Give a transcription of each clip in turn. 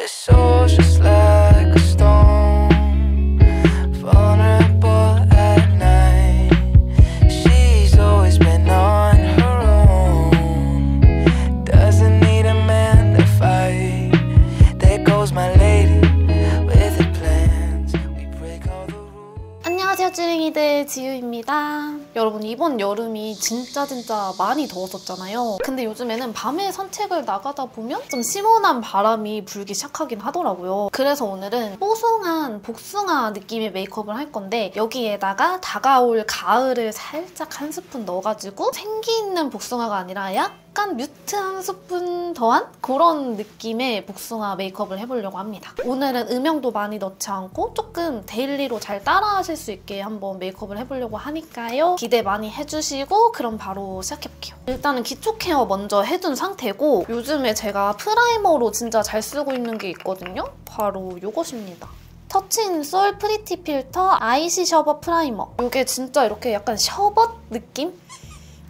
Her soul's just like a stone, vulnerable at night. She's always been on her own, doesn't need a man to fight. There goes my lady with her plans. We break all the rules. 안녕하세요, 찌링이들 지유입니다. 여러분, 이번 여름이 진짜 많이 더웠었잖아요. 근데 요즘에는 밤에 산책을 나가다 보면 좀 시원한 바람이 불기 시작하긴 하더라고요. 그래서 오늘은 뽀송한 복숭아 느낌의 메이크업을 할 건데, 여기에다가 다가올 가을을 살짝 한 스푼 넣어가지고 생기 있는 복숭아가 아니라 약간 뮤트 한 스푼 더한 그런 느낌의 복숭아 메이크업을 해보려고 합니다. 오늘은 음영도 많이 넣지 않고 조금 데일리로 잘 따라하실 수 있게 한번 메이크업을 해보려고 하니까요. 기대 많이 해주시고 그럼 바로 시작해볼게요. 일단은 기초 케어 먼저 해둔 상태고, 요즘에 제가 프라이머로 진짜 잘 쓰고 있는 게 있거든요. 바로 이것입니다. 터치인 솔 프리티 필터 아이시 셔벗 프라이머. 이게 진짜 이렇게 약간 셔벗 느낌?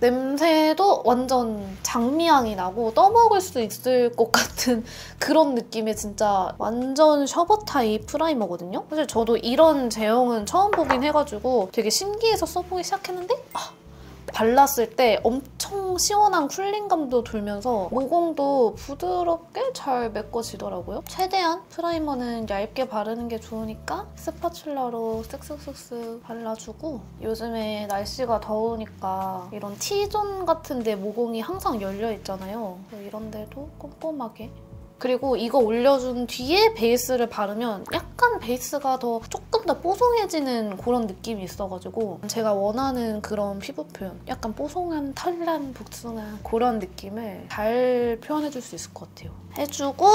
냄새도 완전 장미향이 나고 떠먹을 수 있을 것 같은 그런 느낌의 진짜 완전 셔벗 타입 프라이머거든요. 사실 저도 이런 제형은 처음 보긴 해가지고 되게 신기해서 써보기 시작했는데 발랐을 때 엄청 시원한 쿨링감도 들면서 모공도 부드럽게 잘 메꿔지더라고요. 최대한 프라이머는 얇게 바르는 게 좋으니까 스파츌러로 쓱쓱쓱쓱 발라주고, 요즘에 날씨가 더우니까 이런 T존 같은 데 모공이 항상 열려있잖아요. 이런 데도 꼼꼼하게. 그리고 이거 올려준 뒤에 베이스를 바르면 약간 베이스가 조금 더 뽀송해지는 그런 느낌이 있어가지고 제가 원하는 그런 피부 표현, 약간 뽀송한 털난 복숭아 그런 느낌을 잘 표현해줄 수 있을 것 같아요. 해주고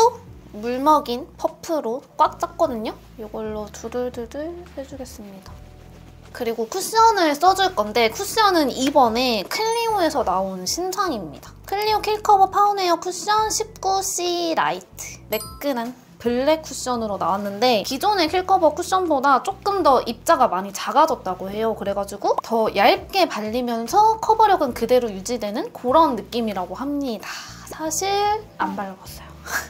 물먹인 퍼프로 꽉 짰거든요. 이걸로 두들두들 해주겠습니다. 그리고 쿠션을 써줄 건데, 쿠션은 이번에 클리오에서 나온 신상입니다. 클리오 킬커버 파운웨어 쿠션 19C 라이트. 매끈한 블랙 쿠션으로 나왔는데, 기존의 킬커버 쿠션보다 조금 더 입자가 많이 작아졌다고 해요. 그래가지고 더 얇게 발리면서 커버력은 그대로 유지되는 그런 느낌이라고 합니다. 사실 안 발라봤어요.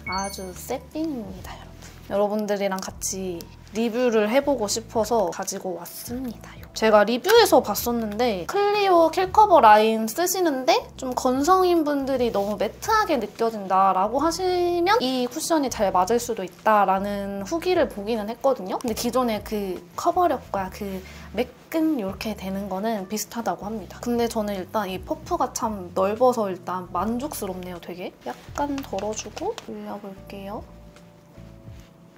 아주 새삥입니다, 여러분. 여러분들이랑 같이 리뷰를 해보고 싶어서 가지고 왔습니다. 제가 리뷰에서 봤었는데 클리오 킬커버 라인 쓰시는데 좀 건성인 분들이 너무 매트하게 느껴진다라고 하시면 이 쿠션이 잘 맞을 수도 있다라는 후기를 보기는 했거든요. 근데 기존의 그 커버력과 그 매끈 이렇게 되는 거는 비슷하다고 합니다. 근데 저는 일단 이 퍼프가 참 넓어서 일단 만족스럽네요, 되게. 약간 덜어주고 올려볼게요.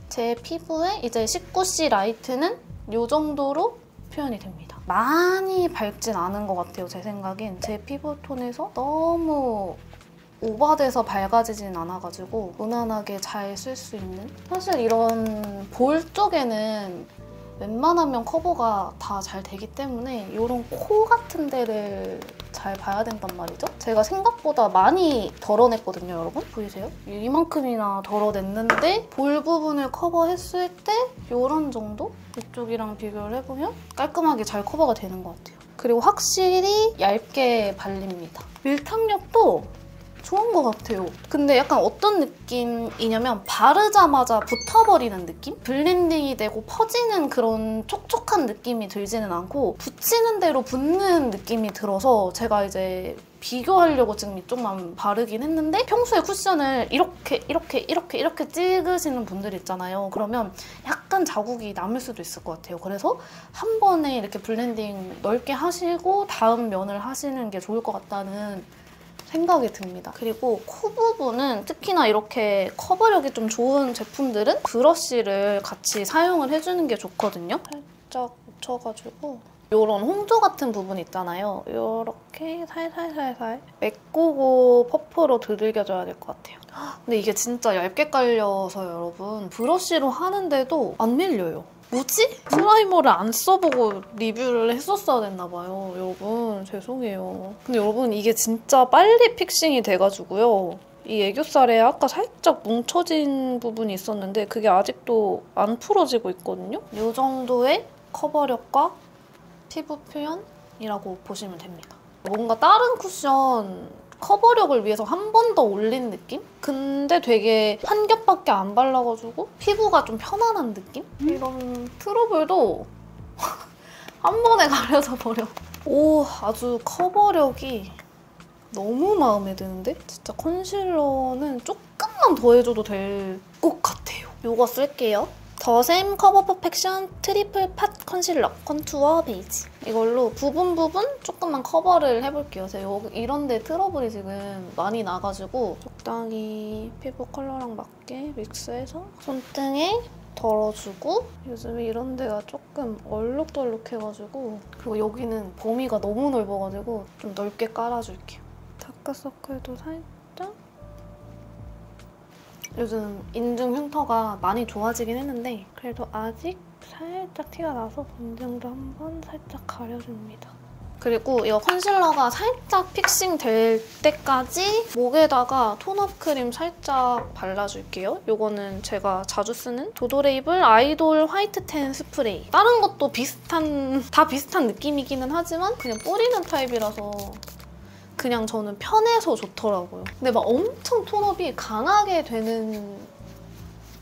제 피부에 이제 19C 라이트는 이 정도로 표현이 됩니다. 많이 밝진 않은 것 같아요, 제 생각엔. 제 피부톤에서 너무 오버돼서 밝아지진 않아가지고 무난하게 잘 쓸 수 있는? 사실 이런 볼 쪽에는 웬만하면 커버가 다 잘 되기 때문에 이런 코 같은 데를 잘 봐야 된단 말이죠. 제가 생각보다 많이 덜어냈거든요, 여러분. 보이세요? 이만큼이나 덜어냈는데 볼 부분을 커버했을 때 이런 정도? 이쪽이랑 비교를 해보면 깔끔하게 잘 커버가 되는 것 같아요. 그리고 확실히 얇게 발립니다. 밀착력도 좋은 것 같아요. 근데 약간 어떤 느낌이냐면 바르자마자 붙어버리는 느낌? 블렌딩이 되고 퍼지는 그런 촉촉한 느낌이 들지는 않고 붙이는 대로 붙는 느낌이 들어서 제가 이제 비교하려고 지금 이쪽만 바르긴 했는데, 평소에 쿠션을 이렇게 찍으시는 분들 있잖아요. 그러면 약간 자국이 남을 수도 있을 것 같아요. 그래서 한 번에 이렇게 블렌딩 넓게 하시고 다음 면을 하시는 게 좋을 것 같다는 생각이 듭니다. 그리고 코 부분은 특히나 이렇게 커버력이 좀 좋은 제품들은 브러쉬를 같이 사용을 해주는 게 좋거든요. 살짝 묻혀가지고 이런 홍조 같은 부분 있잖아요. 이렇게 살살살살 메꾸고 퍼프로 두들겨줘야 될 것 같아요. 근데 이게 진짜 얇게 깔려서 여러분 브러쉬로 하는데도 안 밀려요. 뭐지? 프라이머를 안 써보고 리뷰를 했었어야 됐나 봐요. 여러분 죄송해요. 근데 여러분 이게 진짜 빨리 픽싱이 돼가지고요. 이 애교살에 아까 살짝 뭉쳐진 부분이 있었는데 그게 아직도 안 풀어지고 있거든요. 이 정도의 커버력과 피부 표현이라고 보시면 됩니다. 뭔가 다른 쿠션 커버력을 위해서 한 번 더 올린 느낌? 근데 되게 한 겹밖에 안 발라가지고 피부가 좀 편안한 느낌? 이런 트러블도 한 번에 가려져 버려. 오, 아주 커버력이 너무 마음에 드는데? 진짜 컨실러는 조금만 더 해줘도 될 것 같아요. 이거 쓸게요. 더샘 커버 퍼펙션 트리플 팟 컨실러 컨투어 베이지. 이걸로 부분 조금만 커버를 해볼게요. 제가 이런 데 트러블이 지금 많이 나가지고 적당히 피부 컬러랑 맞게 믹스해서 손등에 덜어주고, 요즘에 이런 데가 조금 얼룩덜룩해가지고, 그리고 여기는 범위가 너무 넓어가지고 좀 넓게 깔아줄게요. 다크서클도 살짝. 요즘 인중 흉터가 많이 좋아지긴 했는데 그래도 아직 살짝 티가 나서 인중도 한번 살짝 가려줍니다. 그리고 이 컨실러가 살짝 픽싱 될 때까지 목에다가 톤업 크림 살짝 발라줄게요. 이거는 제가 자주 쓰는 도도레이블 아이돌 화이트 텐 스프레이. 다른 것도 다 비슷한 느낌이기는 하지만 그냥 뿌리는 타입이라서 그냥 저는 편해서 좋더라고요. 근데 막 엄청 톤업이 강하게 되는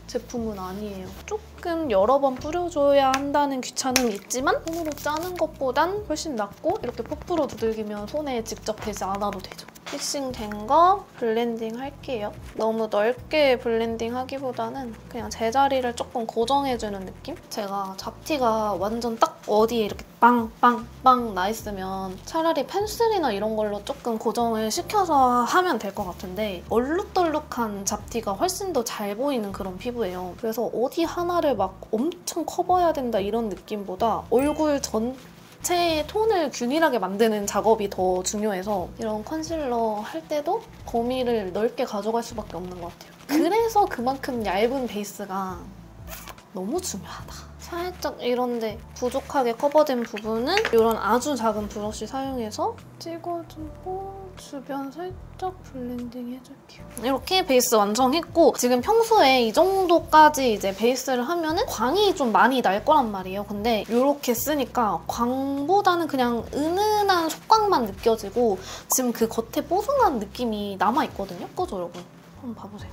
제품은 아니에요. 조금 여러 번 뿌려줘야 한다는 귀찮음이 있지만 손으로 짜는 것보단 훨씬 낫고, 이렇게 퍼프로 두들기면 손에 직접 대지 않아도 되죠. 픽싱된 거 블렌딩 할게요. 너무 넓게 블렌딩 하기보다는 그냥 제자리를 조금 고정해주는 느낌? 제가 잡티가 완전 딱 어디에 이렇게 빵빵빵 나 있으면 차라리 펜슬이나 이런 걸로 조금 고정을 시켜서 하면 될 것 같은데, 얼룩덜룩한 잡티가 훨씬 더 잘 보이는 그런 피부예요. 그래서 어디 하나를 막 엄청 커버해야 된다 이런 느낌보다 얼굴 전체의 톤을 균일하게 만드는 작업이 더 중요해서 이런 컨실러 할 때도 범위를 넓게 가져갈 수밖에 없는 것 같아요. 그래서 그만큼 얇은 베이스가 너무 중요하다. 살짝 이런데 부족하게 커버된 부분은 이런 아주 작은 브러쉬 사용해서 찍어주고 주변 살짝 블렌딩 해줄게요. 이렇게 베이스 완성했고, 지금 평소에 이 정도까지 이제 베이스를 하면은 광이 좀 많이 날 거란 말이에요. 근데 이렇게 쓰니까 광보다는 그냥 은은한 속광만 느껴지고 지금 그 겉에 뽀송한 느낌이 남아있거든요. 그죠, 여러분? 한번 봐보세요.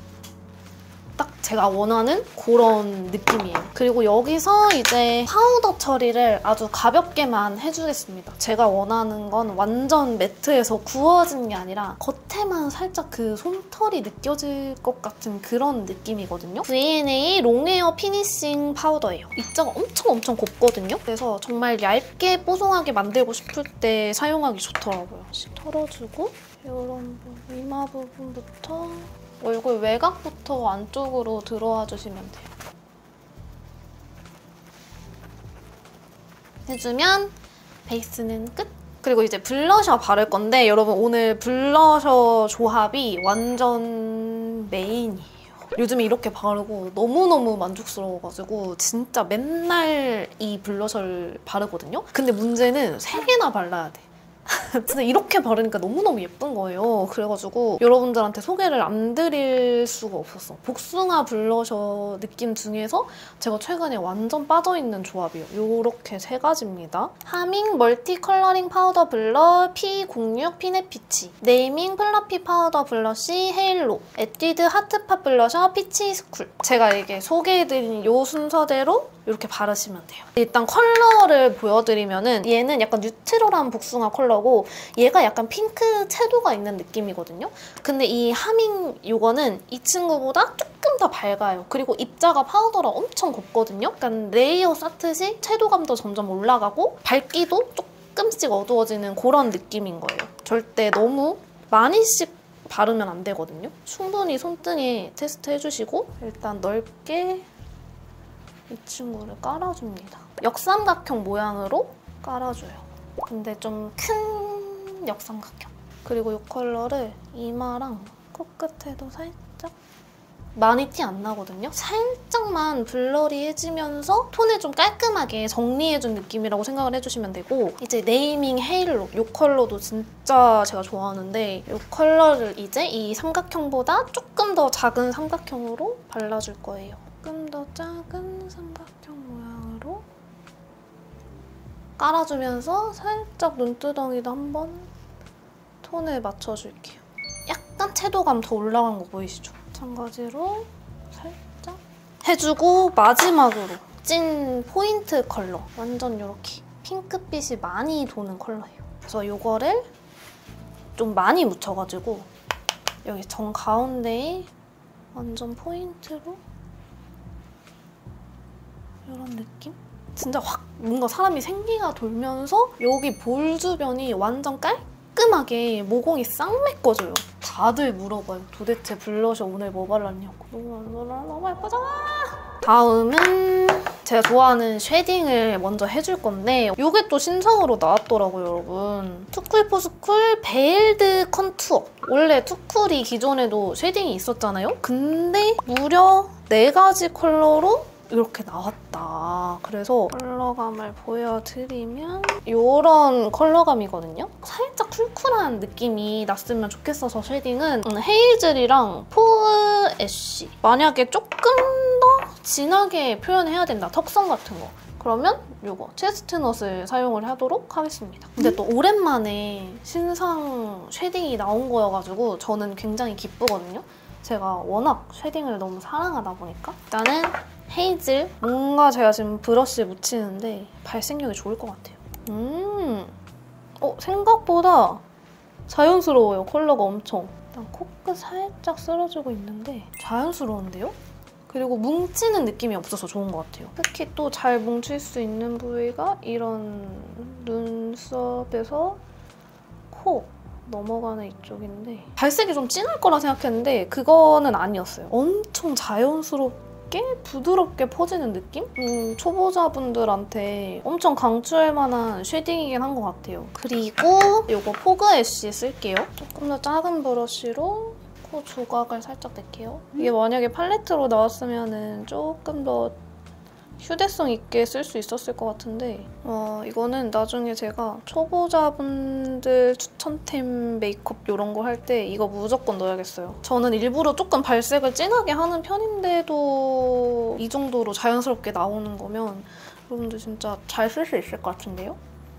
딱 제가 원하는 그런 느낌이에요. 그리고 여기서 이제 파우더 처리를 아주 가볍게만 해주겠습니다. 제가 원하는 건 완전 매트에서 구워진 게 아니라 겉에만 살짝 그 솜털이 느껴질 것 같은 그런 느낌이거든요. V&A 롱웨어 피니싱 파우더예요. 입자가 엄청 곱거든요. 그래서 정말 얇게 뽀송하게 만들고 싶을 때 사용하기 좋더라고요. 털어주고 이런 부분, 이마 부분부터 얼굴 외곽부터 안쪽으로 들어와 주시면 돼요. 해주면 베이스는 끝! 그리고 이제 블러셔 바를 건데, 여러분 오늘 블러셔 조합이 완전 메인이에요. 요즘에 이렇게 바르고 너무너무 만족스러워가지고 진짜 맨날 이 블러셔를 바르거든요? 근데 문제는 3개나 발라야 돼. 진짜 이렇게 바르니까 너무너무 예쁜 거예요. 그래가지고 여러분들한테 소개를 안 드릴 수가 없었어. 복숭아 블러셔 느낌 중에서 제가 최근에 완전 빠져있는 조합이에요. 요렇게 3가지입니다. 하밍 멀티 컬러링 파우더 블러 P06 피넷 피치, 네이밍 플러피 파우더 블러쉬 헤일로, 에뛰드 하트팝 블러셔 피치 스쿨. 제가 이게 소개해드린 요 순서대로 이렇게 바르시면 돼요. 일단 컬러를 보여드리면은 얘는 약간 뉴트럴한 복숭아 컬러고 얘가 약간 핑크 채도가 있는 느낌이거든요. 근데 이 하밍 요거는 이 친구보다 조금 더 밝아요. 그리고 입자가 파우더라 엄청 곱거든요. 약간 레이어 쌓듯이 채도감도 점점 올라가고 밝기도 조금씩 어두워지는 그런 느낌인 거예요. 절대 너무 많이씩 바르면 안 되거든요. 충분히 손등에 테스트 해주시고 일단 넓게 이 친구를 깔아줍니다. 역삼각형 모양으로 깔아줘요. 근데 좀 큰 역삼각형. 그리고 이 컬러를 이마랑 코끝에도 살짝, 많이 티 안 나거든요? 살짝만 블러리해지면서 톤을 좀 깔끔하게 정리해준 느낌이라고 생각을 해주시면 되고, 이제 네이밍 헤일로 이 컬러도 진짜 제가 좋아하는데 이 컬러를 이제 이 삼각형보다 조금 더 작은 삼각형으로 발라줄 거예요. 조금 더 작은 삼각형 모양으로 깔아주면서 살짝 눈두덩이도 한번 톤을 맞춰줄게요. 약간 채도감 더 올라간 거 보이시죠? 마찬가지로 살짝 해주고 마지막으로 찐 포인트 컬러. 완전 이렇게 핑크빛이 많이 도는 컬러예요. 그래서 이거를 좀 많이 묻혀가지고 여기 정 가운데에 완전 포인트로 이런 느낌? 진짜 확 뭔가 사람이 생기가 돌면서 여기 볼 주변이 완전 깔끔하게 모공이 싹 메꿔져요. 다들 물어봐요. 도대체 블러셔 오늘 뭐 발랐냐고. 너무 예쁘잖아. 다음은 제가 좋아하는 쉐딩을 먼저 해줄 건데 이게 또 신상으로 나왔더라고요, 여러분. 투쿨포스쿨 베일드 컨투어. 원래 투쿨이 기존에도 쉐딩이 있었잖아요? 근데 무려 4가지 컬러로 이렇게 나왔다. 그래서 컬러감을 보여드리면 이런 컬러감이거든요. 살짝 쿨쿨한 느낌이 났으면 좋겠어서 쉐딩은 헤이즐이랑 포그 애쉬. 만약에 조금 더 진하게 표현해야 된다, 턱선 같은 거. 그러면 이거 체스트넛을 사용을 하도록 하겠습니다. 근데 또 오랜만에 신상 쉐딩이 나온 거여가지고 저는 굉장히 기쁘거든요. 제가 워낙 쉐딩을 너무 사랑하다 보니까. 일단은 헤이즐. 뭔가 제가 지금 브러쉬에 묻히는데 발색력이 좋을 것 같아요. 생각보다 자연스러워요, 컬러가 엄청. 일단 코끝 살짝 쓸어주고 있는데 자연스러운데요? 그리고 뭉치는 느낌이 없어서 좋은 것 같아요. 특히 또 잘 뭉칠 수 있는 부위가 이런 눈썹에서 코 넘어가는 이쪽인데 발색이 좀 진할 거라 생각했는데 그거는 아니었어요. 엄청 자연스럽게 부드럽게 퍼지는 느낌? 초보자분들한테 엄청 강추할 만한 쉐딩이긴 한 것 같아요. 그리고 이거 포그 애쉬 쓸게요. 조금 더 작은 브러쉬로 코 조각을 살짝 낼게요. 이게 만약에 팔레트로 나왔으면 조금 더 휴대성 있게 쓸 수 있었을 것 같은데 이거는 나중에 제가 초보자분들 추천템 메이크업 이런 거 할 때 이거 무조건 넣어야겠어요. 저는 일부러 조금 발색을 진하게 하는 편인데도 이 정도로 자연스럽게 나오는 거면 여러분들 진짜 잘 쓸 수 있을 것 같은데요?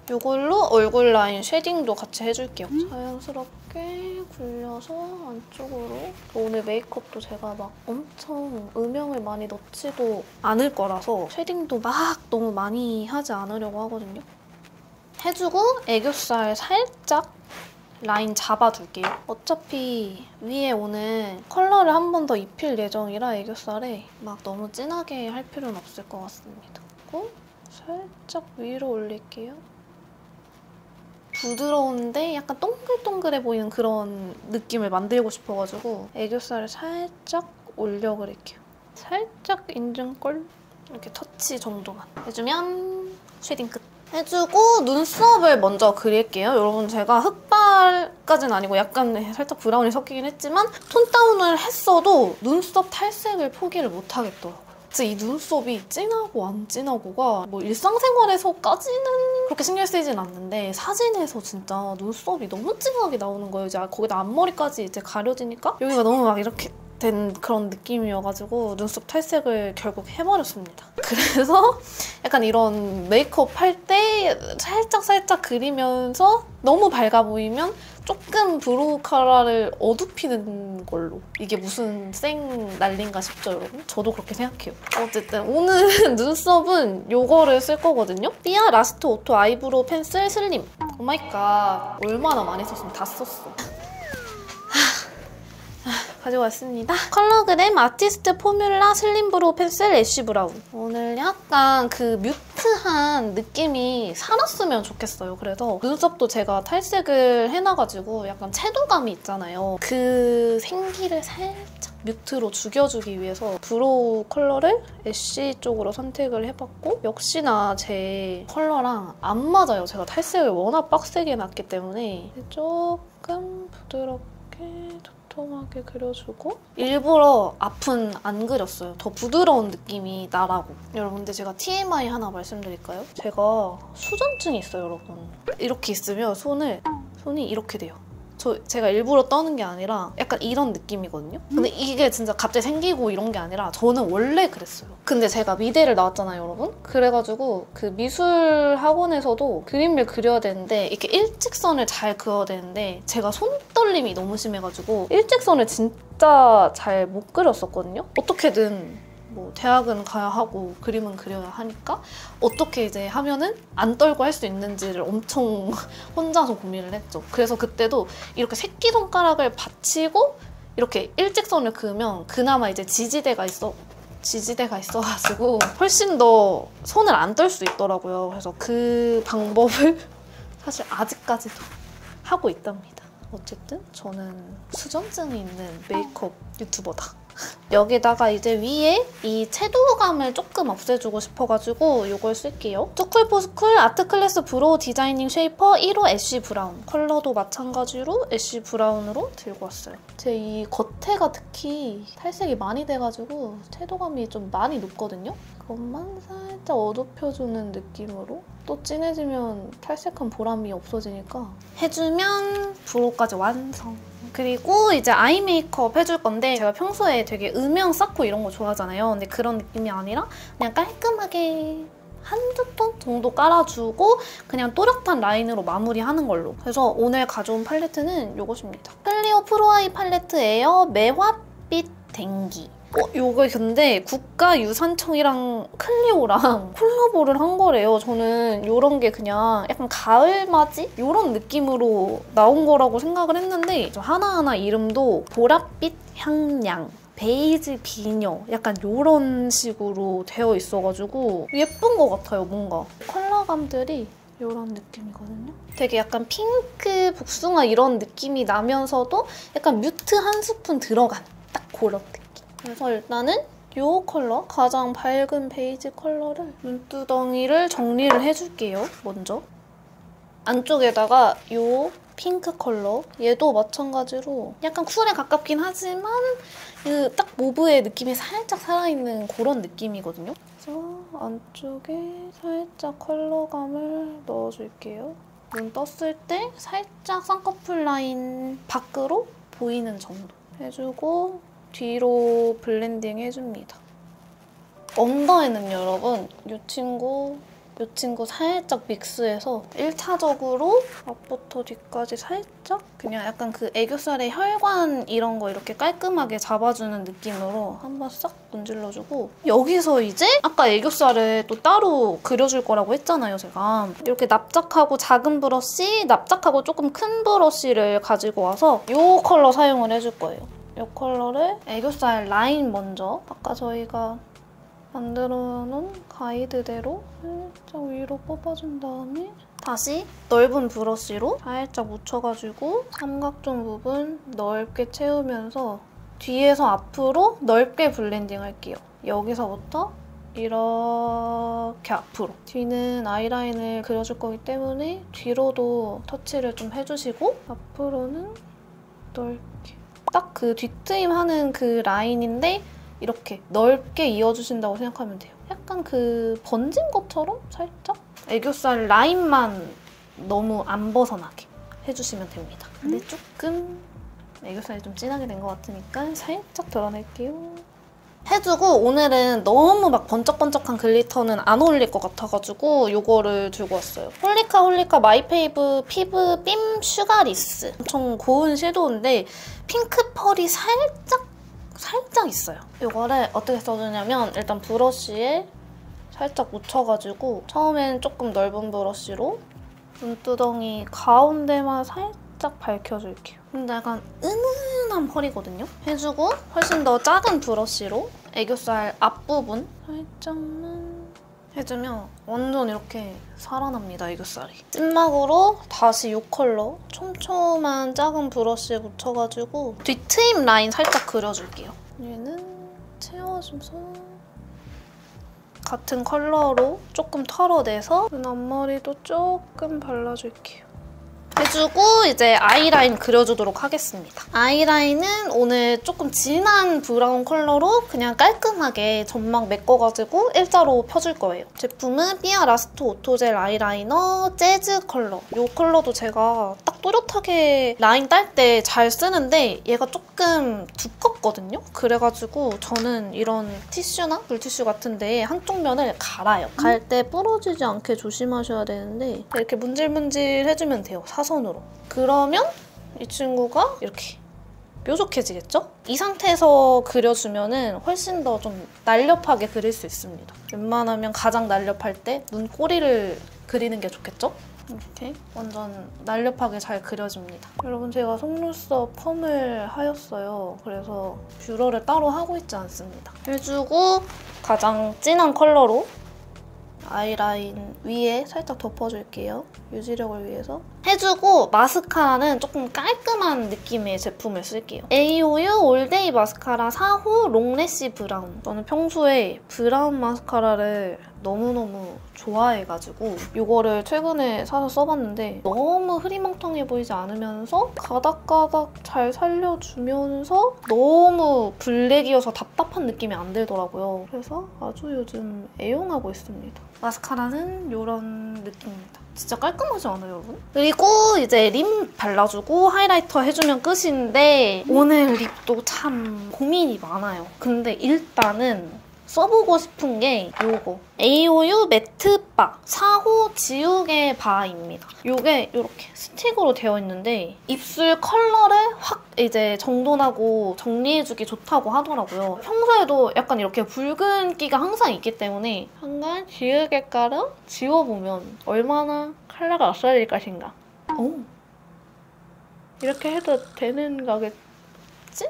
이걸로 얼굴 라인 쉐딩도 같이 해줄게요. 자연스럽게 굴려서 안쪽으로. 오늘 메이크업도 제가 막 엄청 음영을 많이 넣지도 않을 거라서 쉐딩도 막 너무 많이 하지 않으려고 하거든요. 해주고 애교살 살짝 라인 잡아줄게요. 어차피 위에 오늘 컬러를 한 번 더 입힐 예정이라 애교살에 막 너무 진하게 할 필요는 없을 것 같습니다. 그리고 살짝 위로 올릴게요. 부드러운데 약간 동글동글해 보이는 그런 느낌을 만들고 싶어가지고 애교살을 살짝 올려그릴게요. 살짝 인중꼴 이렇게 터치 정도만 해주면 쉐딩 끝. 해주고 눈썹을 먼저 그릴게요. 여러분 제가 흑발까지는 아니고 약간 살짝 브라운이 섞이긴 했지만 톤 다운을 했어도 눈썹 탈색을 포기를 못하겠더라고요. 진짜 이 눈썹이 진하고 안 진하고가 뭐 일상생활에서까지는 그렇게 신경 쓰이진 않는데 사진에서 진짜 눈썹이 너무 진하게 나오는 거예요. 이제 거기다 앞머리까지 이제 가려지니까 여기가 너무 막 이렇게 된 그런 느낌이어가지고 눈썹 탈색을 결국 해버렸습니다. 그래서 약간 이런 메이크업 할 때 살짝 그리면서 너무 밝아 보이면 조금 브로우 컬러를 어둡히는 걸로. 이게 무슨 생 난리인가 싶죠, 여러분? 저도 그렇게 생각해요. 어쨌든 오늘 눈썹은 이거를 쓸 거거든요. 삐아 라스트 오토 아이브로우 펜슬 슬림. 오마이갓. 얼마나 많이 썼으면 다 썼어. 가지고 왔습니다. 컬러그램 아티스트 포뮬라 슬림 브로우 펜슬 애쉬 브라운. 오늘 약간 그 뮤트한 느낌이 살았으면 좋겠어요. 그래서 눈썹도 제가 탈색을 해놔가지고 약간 채도감이 있잖아요. 그 생기를 살짝 뮤트로 죽여주기 위해서 브로우 컬러를 애쉬 쪽으로 선택을 해봤고 역시나 제 컬러랑 안 맞아요. 제가 탈색을 워낙 빡세게 해놨기 때문에 조금 부드럽게 톰하게 그려주고 일부러 앞은 안 그렸어요. 더 부드러운 느낌이 나라고. 여러분들 제가 TMI 하나 말씀드릴까요? 제가 수전증이 있어요, 여러분. 이렇게 있으면 손이 이렇게 돼요. 제가 일부러 떠는 게 아니라 약간 이런 느낌이거든요. 근데 이게 진짜 갑자기 생기고 이런 게 아니라 저는 원래 그랬어요. 근데 제가 미대를 나왔잖아요, 여러분. 그래가지고 그 미술 학원에서도 그림을 그려야 되는데 이렇게 일직선을 잘 그어야 되는데 제가 손떨림이 너무 심해가지고 일직선을 진짜 잘 못 그렸었거든요. 어떻게든 뭐 대학은 가야 하고 그림은 그려야 하니까 어떻게 이제 하면은 안 떨고 할 수 있는지를 엄청 혼자서 고민을 했죠. 그래서 그때도 이렇게 새끼손가락을 받치고 이렇게 일직선을 그으면 그나마 이제 지지대가 있어가지고 훨씬 더 손을 안 떨 수 있더라고요. 그래서 그 방법을 사실 아직까지도 하고 있답니다. 어쨌든 저는 수전증이 있는 메이크업 유튜버다. 여기다가 이제 위에 이 채도감을 조금 없애주고 싶어가지고 이걸 쓸게요. 투쿨포스쿨 아트클래스 브로우 디자이닝 쉐이퍼 1호 애쉬 브라운. 컬러도 마찬가지로 애쉬 브라운으로 들고 왔어요. 제 이 겉에가 특히 탈색이 많이 돼가지고 채도감이 좀 많이 높거든요. 그것만 살짝 어둡혀주는 느낌으로 또 진해지면 탈색한 보람이 없어지니까 해주면 브로우까지 완성. 그리고 이제 아이 메이크업 해줄 건데 제가 평소에 되게 음영 쌓고 이런 거 좋아하잖아요. 근데 그런 느낌이 아니라 그냥 깔끔하게 한두 톤 정도 깔아주고 그냥 또렷한 라인으로 마무리하는 걸로. 그래서 오늘 가져온 팔레트는 이것입니다. 클리오 프로아이 팔레트 에어 매화빛 댕기. 요거 근데 국가유산청이랑 클리오랑 콜라보를 한 거래요. 저는 이런 게 그냥 약간 가을맞이? 이런 느낌으로 나온 거라고 생각을 했는데 하나하나 이름도 보랏빛 향양, 베이지 비녀 약간 이런 식으로 되어 있어가지고 예쁜 것 같아요, 뭔가. 컬러감들이 이런 느낌이거든요. 되게 약간 핑크, 복숭아 이런 느낌이 나면서도 약간 뮤트 한 스푼 들어간 딱 그런 느낌. 그래서 일단은 이 컬러, 가장 밝은 베이지 컬러를 눈두덩이를 정리를 해줄게요, 먼저. 안쪽에다가 이 핑크 컬러, 얘도 마찬가지로 약간 쿨에 가깝긴 하지만 그 딱 모브의 느낌이 살짝 살아있는 그런 느낌이거든요. 그래서 안쪽에 살짝 컬러감을 넣어줄게요. 눈 떴을 때 살짝 쌍꺼풀 라인 밖으로 보이는 정도 해주고 뒤로 블렌딩 해줍니다. 언더에는 여러분 이 친구 살짝 믹스해서 1차적으로 앞부터 뒤까지 살짝 그냥 약간 그 애교살의 혈관 이런 거 이렇게 깔끔하게 잡아주는 느낌으로 한번 싹 문질러주고 여기서 이제 아까 애교살을 또 따로 그려줄 거라고 했잖아요, 제가. 이렇게 납작하고 작은 브러쉬, 납작하고 조금 큰 브러쉬를 가지고 와서 이 컬러 사용을 해줄 거예요. 이 컬러를 애교살 라인 먼저 아까 저희가 만들어놓은 가이드대로 살짝 위로 뽑아준 다음에 다시 넓은 브러쉬로 살짝 묻혀가지고 삼각존 부분 넓게 채우면서 뒤에서 앞으로 넓게 블렌딩 할게요. 여기서부터 이렇게 앞으로. 뒤는 아이라인을 그려줄 거기 때문에 뒤로도 터치를 좀 해주시고 앞으로는 넓게. 딱 그 뒷트임하는 그 라인인데 이렇게 넓게 이어주신다고 생각하면 돼요. 약간 그 번진 것처럼 살짝? 애교살 라인만 너무 안 벗어나게 해주시면 됩니다. 근데 조금 애교살이 좀 진하게 된 것 같으니까 살짝 덜어낼게요. 해주고 오늘은 너무 막 번쩍번쩍한 글리터는 안 어울릴 것 같아가지고 이거를 들고 왔어요. 홀리카 마이페이브 피부 빔 슈가리스. 엄청 고운 섀도우인데 핑크 펄이 살짝 있어요. 이거를 어떻게 써주냐면 일단 브러쉬에 살짝 묻혀가지고 처음엔 조금 넓은 브러쉬로 눈두덩이 가운데만 살짝 밝혀줄게요. 근데 약간 은은한 펄이거든요? 해주고 훨씬 더 작은 브러쉬로 애교살 앞부분 살짝만 해주면 완전 이렇게 살아납니다, 애교살이. 찐막으로 다시 이 컬러 촘촘한 작은 브러쉬에 묻혀가지고 뒤트임 라인 살짝 그려줄게요. 얘는 채워줘서 같은 컬러로 조금 털어내서 눈 앞머리도 조금 발라줄게요. 해주고 이제 아이라인 그려주도록 하겠습니다. 아이라인은 오늘 조금 진한 브라운 컬러로 그냥 깔끔하게 점막 메꿔가지고 일자로 펴줄 거예요. 제품은 삐아 라스트 오토젤 아이라이너 재즈 컬러. 이 컬러도 제가 딱 또렷하게 라인 딸 때 잘 쓰는데 얘가 조금 두껍거든요? 그래가지고 저는 이런 티슈나 물티슈 같은 데에 한쪽 면을 갈아요. 갈 때 부러지지 않게 조심하셔야 되는데 이렇게 문질문질 해주면 돼요, 사선으로. 그러면 이 친구가 이렇게 뾰족해지겠죠? 이 상태에서 그려주면 훨씬 더 좀 날렵하게 그릴 수 있습니다. 웬만하면 가장 날렵할 때 눈꼬리를 그리는 게 좋겠죠? 이렇게 완전 날렵하게 잘 그려집니다. 여러분, 제가 속눈썹 펌을 하였어요. 그래서 뷰러를 따로 하고 있지 않습니다. 해주고 가장 진한 컬러로 아이라인 위에 살짝 덮어줄게요. 유지력을 위해서. 해주고 마스카라는 조금 깔끔한 느낌의 제품을 쓸게요. AOU 올데이 마스카라 4호 롱래쉬 브라운. 저는 평소에 브라운 마스카라를 너무너무 좋아해가지고 이거를 최근에 사서 써봤는데 너무 흐리멍텅해 보이지 않으면서 가닥가닥 잘 살려주면서 너무 블랙이어서 답답한 느낌이 안 들더라고요. 그래서 아주 요즘 애용하고 있습니다. 마스카라는 이런 느낌입니다. 진짜 깔끔하지 않아요, 여러분? 그리고 이제 립 발라주고 하이라이터 해주면 끝인데 오늘 립도 참 고민이 많아요. 근데 일단은 써보고 싶은 게 요거 AOU 매트 바 4호 지우개 바입니다. 요게 이렇게 스틱으로 되어 있는데 입술 컬러를 확 이제 정돈하고 정리해주기 좋다고 하더라고요. 평소에도 약간 이렇게 붉은기가 항상 있기 때문에 한간 지우개 가루 지워보면 얼마나 컬러가 없어질 것인가. 오, 이렇게 해도 되는 거겠지?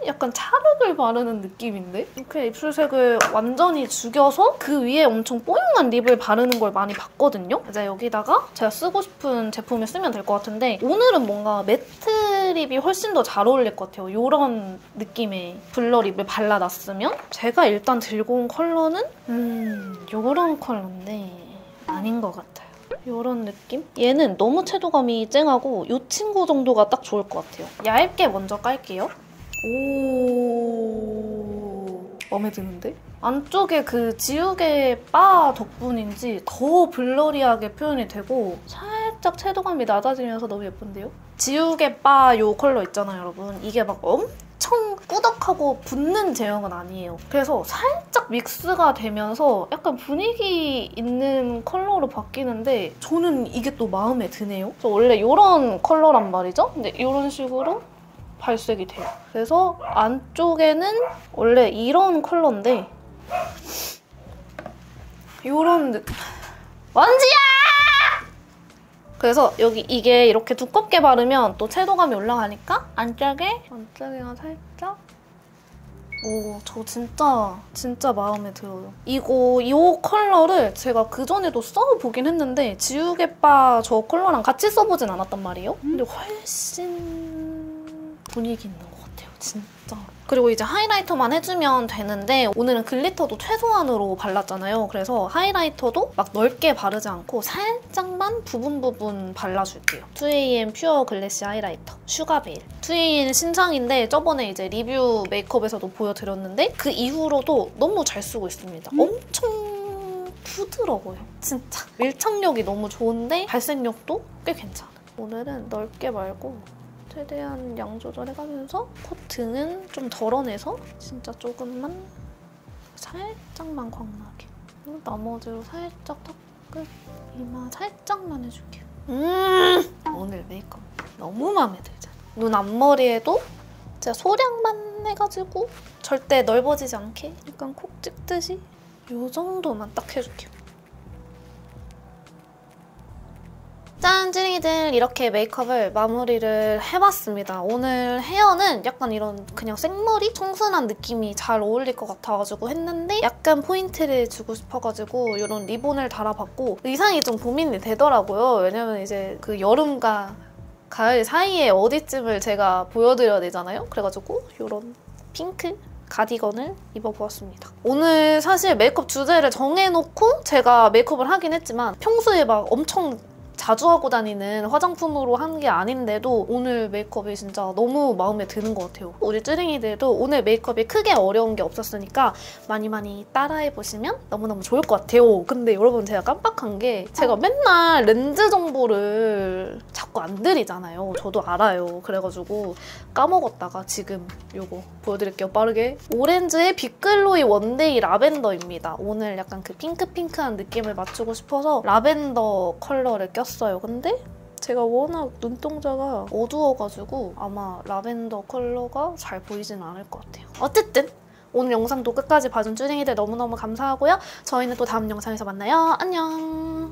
약간 찰흙을 바르는 느낌인데? 이렇게 입술색을 완전히 죽여서 그 위에 엄청 뽀용한 립을 바르는 걸 많이 봤거든요? 이제 여기다가 제가 쓰고 싶은 제품을 쓰면 될 것 같은데 오늘은 뭔가 매트 립이 훨씬 더 잘 어울릴 것 같아요. 이런 느낌의 블러 립을 발라놨으면 제가 일단 들고 온 컬러는 이런 컬러인데 아닌 것 같아요. 이런 느낌? 얘는 너무 채도감이 쨍하고 이 친구 정도가 딱 좋을 것 같아요. 얇게 먼저 깔게요. 오, 마음에 드는데? 안쪽에 그 지우개 바 덕분인지 더 블러리하게 표현이 되고 살짝 채도감이 낮아지면서 너무 예쁜데요? 지우개 바 이 컬러 있잖아요, 여러분. 이게 막 엄청 꾸덕하고 붙는 제형은 아니에요. 그래서 살짝 믹스가 되면서 약간 분위기 있는 컬러로 바뀌는데 저는 이게 또 마음에 드네요. 저 원래 이런 컬러란 말이죠? 근데 이런 식으로 발색이 돼요. 그래서 안쪽에는 원래 이런 컬러인데 이런 느낌. 먼지야! 그래서 여기 이게 이렇게 두껍게 바르면 또 채도감이 올라가니까 안쪽에가 살짝 오, 저 진짜 마음에 들어요. 이 컬러를 제가 그전에도 써보긴 했는데 지우개바 저 컬러랑 같이 써보진 않았단 말이에요. 근데 훨씬 분위기 있는 것 같아요, 진짜. 그리고 이제 하이라이터만 해주면 되는데 오늘은 글리터도 최소한으로 발랐잖아요. 그래서 하이라이터도 막 넓게 바르지 않고 살짝만 부분 발라줄게요. 2AM 퓨어 글래시 하이라이터 슈가베일. 2AM 신상인데 저번에 이제 리뷰 메이크업에서도 보여드렸는데 그 이후로도 너무 잘 쓰고 있습니다. 엄청 부드러워요, 진짜. 밀착력이 너무 좋은데 발색력도 꽤 괜찮아요. 오늘은 넓게 말고 최대한 양 조절해가면서 콧등은 좀 덜어내서 진짜 조금만 살짝만 광나게 나머지로 살짝 턱끝 이마 살짝만 해줄게요. 오늘 메이크업 너무 마음에 들잖아. 눈 앞머리에도 제가 소량만 해가지고 절대 넓어지지 않게 약간 콕 찍듯이 이 정도만 딱 해줄게요. 짠! 찌링이들 이렇게 메이크업을 마무리를 해봤습니다. 오늘 헤어는 약간 이런 그냥 생머리? 청순한 느낌이 잘 어울릴 것 같아가지고 했는데 약간 포인트를 주고 싶어가지고 이런 리본을 달아봤고 의상이 좀 고민이 되더라고요. 왜냐면 이제 그 여름과 가을 사이에 어디쯤을 제가 보여드려야 되잖아요. 그래가지고 이런 핑크 가디건을 입어보았습니다. 오늘 사실 메이크업 주제를 정해놓고 제가 메이크업을 하긴 했지만 평소에 막 엄청 자주 하고 다니는 화장품으로 한 게 아닌데도 오늘 메이크업이 진짜 너무 마음에 드는 것 같아요. 우리 쯔링이들도 오늘 메이크업이 크게 어려운 게 없었으니까 많이 따라해보시면 너무너무 좋을 것 같아요. 근데 여러분 제가 깜빡한 게 제가 맨날 렌즈 정보를 자꾸 안 드리잖아요. 저도 알아요. 그래가지고 까먹었다가 지금 요거 보여드릴게요. 빠르게. 오렌지의 빅글로이 원데이 라벤더입니다. 오늘 약간 그 핑크한 느낌을 맞추고 싶어서 라벤더 컬러를 꼈어요. 근데 제가 워낙 눈동자가 어두워가지고 아마 라벤더 컬러가 잘 보이진 않을 것 같아요. 어쨌든 오늘 영상도 끝까지 봐준 쭈링이들 너무너무 감사하고요. 저희는 또 다음 영상에서 만나요. 안녕!